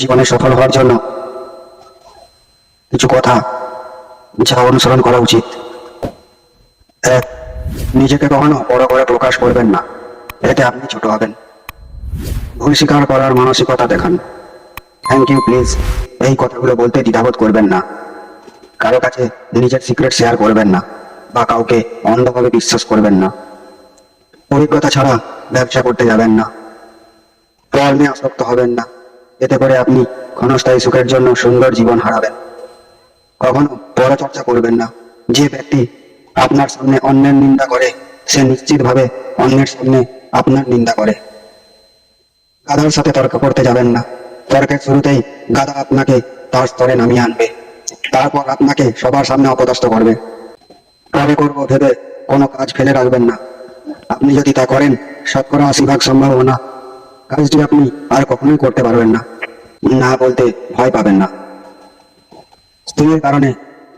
জীবনে সফল হওয়ার জন্য কিছু কথা যা অনুসরণ করা উচিত। এক, নিজেকে কখনো বড় করে প্রকাশ করবেন না, এতে আপনি ছোট হবেন। ভুল স্বীকার করার মানসিকতা দেখান। থ্যাংক ইউ প্লিজ এই কথাগুলো বলতে দ্বিধাবোধ করবেন না। কারো কাছে নিজের সিক্রেট শেয়ার করবেন না বা কাউকে অন্ধভাবে বিশ্বাস করবেন না। অভিজ্ঞতা ছাড়া ব্যবসা করতে যাবেন না। কর্মে আসক্ত হবেন না, এতে করে আপনি ক্ষণস্থায়ী সুখের জন্য সুন্দর জীবন হারাবেন। কখনো পরচর্চা করবেন না। যে ব্যক্তি আপনার সামনে অন্যের নিন্দা করে সে নিশ্চিতভাবে অন্যের সামনে আপনার নিন্দা করে। গাধার সাথে তর্ক করতে যাবেন না। তর্কের শুরুতেই গাধা আপনাকে তার স্তরে নামিয়ে আনবে, তারপর আপনাকে সবার সামনে অপদস্থ করবে। পরে করব ভেবে কোনো কাজ ফেলে রাখবেন না। আপনি যদি তা করেন, 80% সম্ভাবনা কাজটি আপনি আর কখনোই করতে পারবেন না। না বলতে ভয় পাবেন না। স্ত্রীর কারণে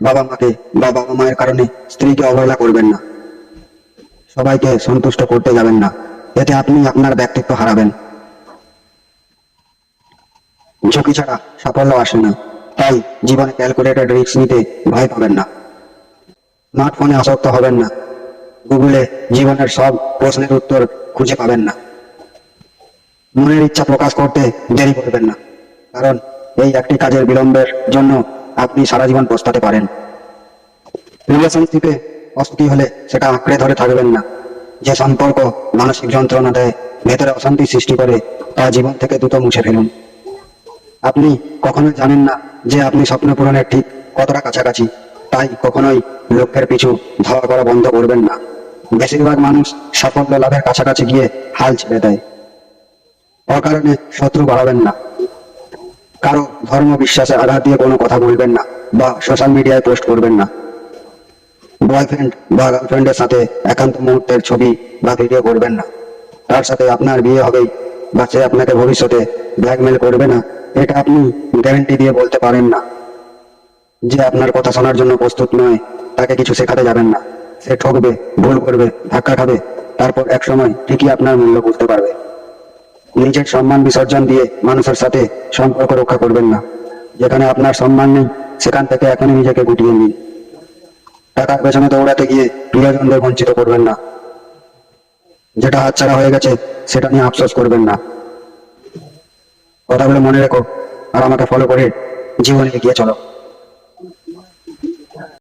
বাবা মাকে বা বাবা মায়ের কারণে স্ত্রীকে অবহেলা করবেন না। সবাইকে সন্তুষ্ট করতে যাবেন না, এতে আপনি আপনার ব্যক্তিত্ব হারাবেন। ঝুঁকি ছাড়া সাফল্য আসে না, তাই জীবনে ক্যালকুলেটেড রিস্ক নিতে ভয় পাবেন না। স্মার্টফোনে আসক্ত হবেন না। গুগলে জীবনের সব প্রশ্নের উত্তর খুঁজে পাবেন না। মনের ইচ্ছা প্রকাশ করতে দেরি করবেন না, কারণ এই একটি কাজের বিলম্বের জন্য আপনি সারা জীবন পস্তাতে পারেন। রিলেশনশিপে অসুখী হলে সেটা আঁকড়ে ধরে থাকবেন না। যে সম্পর্ক মানসিক যন্ত্রণা দেয়, ভেতরে অশান্তি সৃষ্টি করে, তা জীবন থেকে দ্রুত মুছে ফেলুন। আপনি কখনোই জানেন না যে আপনি স্বপ্ন পূরণের ঠিক কতটা কাছাকাছি, তাই কখনোই লক্ষ্যের পিছু ধাওয়া করা বন্ধ করবেন না। বেশিরভাগ মানুষ সাফল্য লাভের কাছাকাছি গিয়ে হাল ছেড়ে দেয়। অকারণে শত্রু বাড়াবেন না। কারো ধর্ম বিশ্বাসে আঘাত দিয়ে কোনো কথা বলবেন না বা সোশ্যাল মিডিয়ায় পোস্ট করবেন না। বয়ফ্রেন্ড বা গার্লফ্রেন্ডের সাথে একান্ত মুহূর্তের ছবি বা ভিডিও করবেন না। তার সাথে আপনার বিয়ে হবেই বা সে আপনাকে ভবিষ্যতে ব্ল্যাকমেল করবে না, এটা আপনি গ্যারান্টি দিয়ে বলতে পারেন না। যে আপনার কথা শোনার জন্য প্রস্তুত নয়, তাকে কিছু শেখাতে যাবেন না। সে ঠকবে, ভুল করবে, ধাক্কা খাবে, তারপর একসময় ঠিকই আপনার মূল্য বুঝতে পারবে। নিজের সম্মান বিসর্জন দিয়ে মানুষের সাথে সম্পর্ক রক্ষা করবেন না। যেখানে আপনার সম্মান নেই, সেখান থেকে এখনই নিজেকে গুটিয়ে নিন। টাকার পেছনে দৌড়াতে গিয়ে প্রিয়জনদের বঞ্চিত করবেন না। যেটা হাতছাড়া হয়ে গেছে সেটা নিয়ে আফসোস করবেন না। কথাগুলো মনে রেখো আর আমাকে ফলো করে জীবনে এগিয়ে চলো।